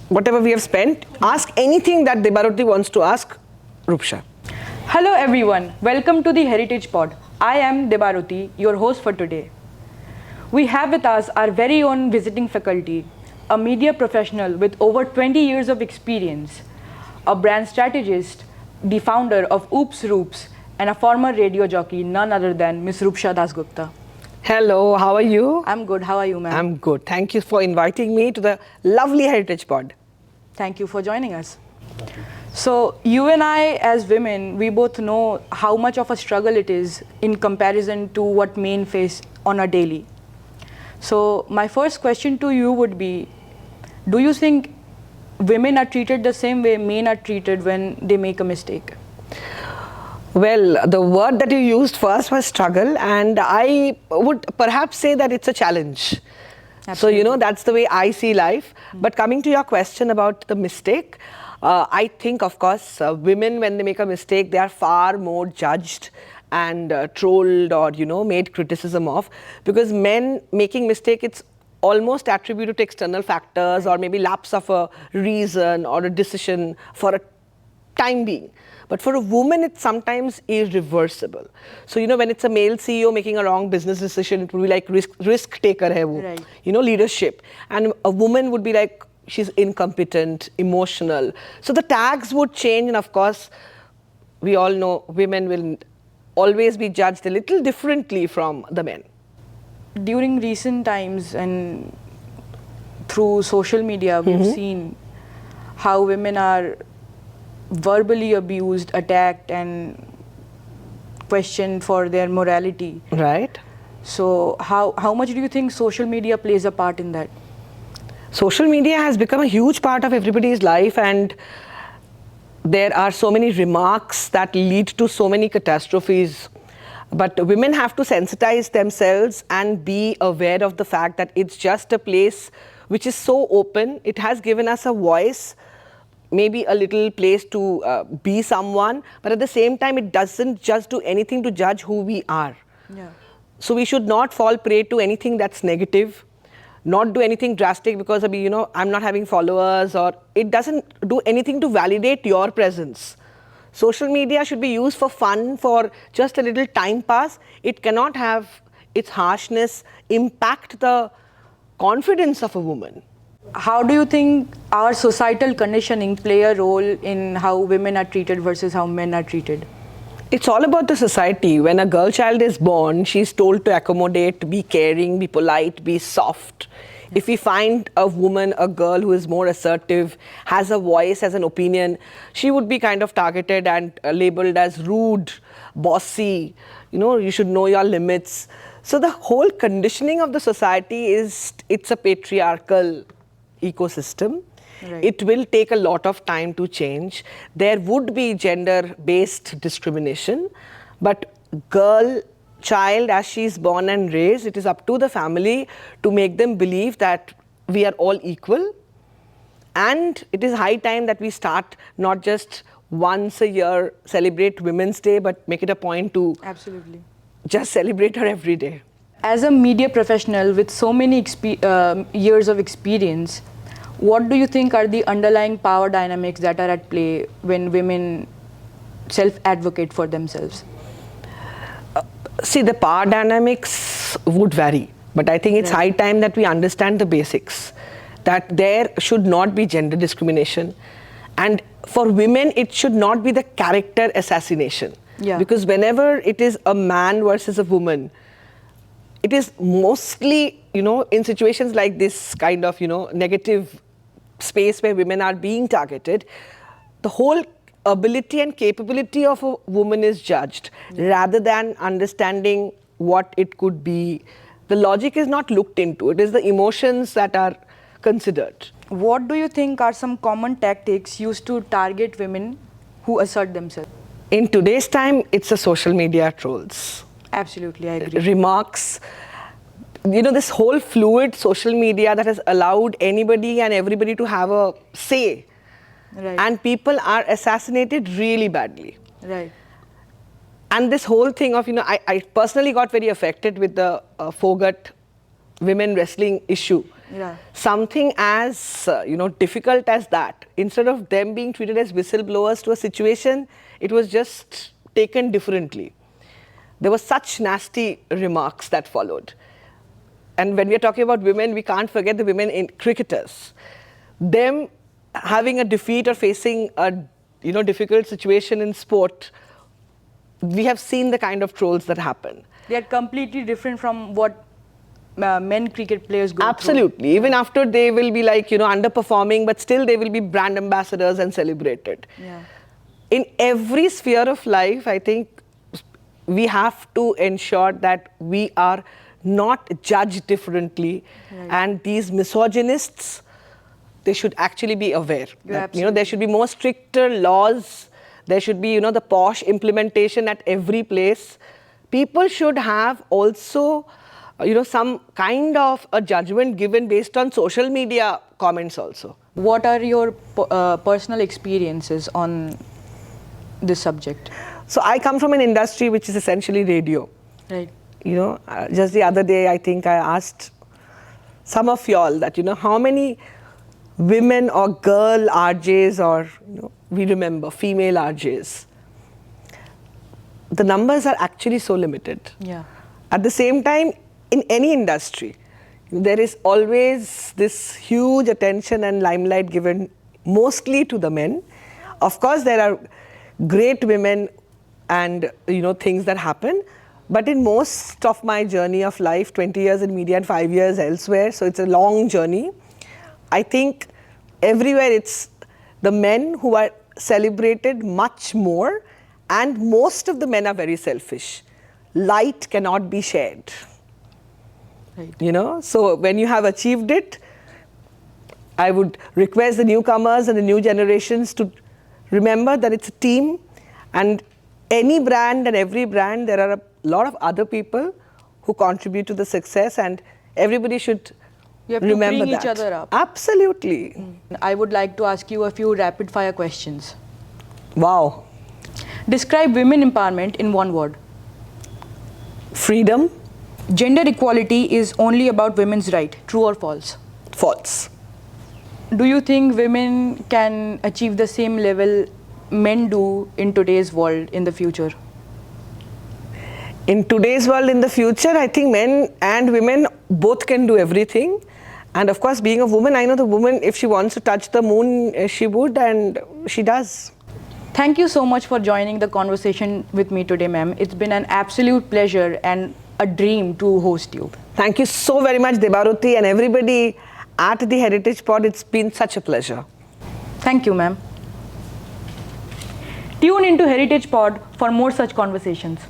whatever we have spent, ask anything that Debaruti wants to ask Rupsha. Hello everyone, welcome to the Heritage Pod. I am Debaruti, your host for today. We have with us our very own visiting faculty, a media professional with over 20 years of experience, a brand strategist, the founder of Oops Roops, and a former radio jockey, none other than Miss Rupsha Dasgupta. Hello, how are you? I'm good. How are you, ma'am? I'm good. Thank you for inviting me to the lovely Heritage Pod. Thank you for joining us. So, you and I, as women, we both know how much of a struggle it is in comparison to what men face on a daily. So, my first question to you would be, do you think women are treated the same way men are treated when they make a mistake? Well, the word that you used first was struggle, and I would perhaps say that it's a challenge. Absolutely. So, that's the way I see life. But coming to your question about the mistake, I think, of course, women, when they make a mistake, they are far more judged and trolled or, made criticism of. Because men making mistake, it's almost attributed to external factors or maybe lapse of a reason or a decision for a time being. But for a woman, it's sometimes irreversible. So, when it's a male CEO making a wrong business decision, it would be like risk taker hai wo, Right. Leadership. And a woman would be like, she's incompetent, emotional. So the tags would change, and of course, we all know women will always be judged a little differently from the men. During recent times and through social media, we've seen how women are verbally abused, attacked, and questioned for their morality. Right. So how much do you think social media plays a part in that? Social media has become a huge part of everybody's life, and there are so many remarks that lead to so many catastrophes. But women have to sensitize themselves and be aware of the fact that it's just a place which is so open. It has given us a voice, maybe a little place to be someone, but at the same time, it doesn't just do anything to judge who we are. Yeah. So we should not fall prey to anything that's negative, not do anything drastic because, I'm not having followers, or it doesn't do anything to validate your presence. Social media should be used for fun, for just a little time pass. It cannot have its harshness impact the confidence of a woman. How do you think our societal conditioning play a role in how women are treated versus how men are treated? It's all about the society. When a girl child is born, she's told to accommodate, be caring, be polite, be soft. If we find a woman, a girl who is more assertive, has a voice, has an opinion, she would be kind of targeted and labeled as rude, bossy, you should know your limits. So the whole conditioning of the society it's a patriarchal ecosystem. Right. It will take a lot of time to change. There would be gender-based discrimination, but child, as she's born and raised, it is up to the family to make them believe that we are all equal. And it is high time that we start not just once a year celebrate Women's Day, but make it a point to Absolutely. just celebrate her every day. As a media professional with so many years of experience, what do you think are the underlying power dynamics that are at play when women self-advocate for themselves? See, the power dynamics would vary, but I think it's high time that we understand the basics, that there should not be gender discrimination. And for women, it should not be the character assassination. Yeah. Because whenever it is a man versus a woman, it is mostly, in situations like this kind of, negative space where women are being targeted, the whole ability and capability of a woman is judged rather than understanding what it could be. The logic is not looked into. It is the emotions that are considered. What do you think are some common tactics used to target women who assert themselves? In today's time, it's the social media trolls. Absolutely, I agree. Remarks. This whole fluid social media that has allowed anybody and everybody to have a say. Right. And people are assassinated really badly. Right. And this whole thing of, I personally got very affected with the Fogut women wrestling issue. Yeah. Something as difficult as that, instead of them being treated as whistleblowers to a situation, it was just taken differently. There were such nasty remarks that followed. And when we are talking about women, we can't forget the women in cricketers. Them having a defeat or facing a difficult situation in sport, we have seen the kind of trolls that happen. They are completely different from what men cricket players go Absolutely. through. Even after they will be underperforming, but still they will be brand ambassadors and celebrated. Yeah. In every sphere of life, I think we have to ensure that we are not judged differently. Right. And these misogynists, they should actually be aware that there should be more stricter laws. There should be the posh implementation at every place. People should have also some kind of a judgment given based on social media comments also. What are your personal experiences on this subject? So I come from an industry which is essentially radio. Right. Just the other day, I think I asked some of y'all that, how many women or girl RJs or, we remember female RJs. The numbers are actually so limited. Yeah. At the same time, in any industry, there is always this huge attention and limelight given mostly to the men. Of course, there are great women and things that happen, but in most of my journey of life, 20 years in media and 5 years elsewhere, so it's a long journey, I think everywhere it's the men who are celebrated much more, and most of the men are very selfish. Light cannot be shared. Right. So when you have achieved it, I would request the newcomers and the new generations to remember that it's a team, and any brand and every brand, there are a lot of other people who contribute to the success, and everybody should You have to remember bring that. each other up. Absolutely. I would like to ask you a few rapid fire questions. Wow. Describe women empowerment in one word. Freedom. Gender equality is only about women's right. True or false? False. Do you think women can achieve the same level men do in today's world in the future? In today's world, in the future, I think men and women both can do everything. And of course, being a woman, I know the woman, if she wants to touch the moon, she would, and she does. Thank you so much for joining the conversation with me today, ma'am. It's been an absolute pleasure and a dream to host you. Thank you so very much, Debaruti, and everybody at the Heritage Pod. It's been such a pleasure. Thank you, ma'am. Tune into Heritage Pod for more such conversations.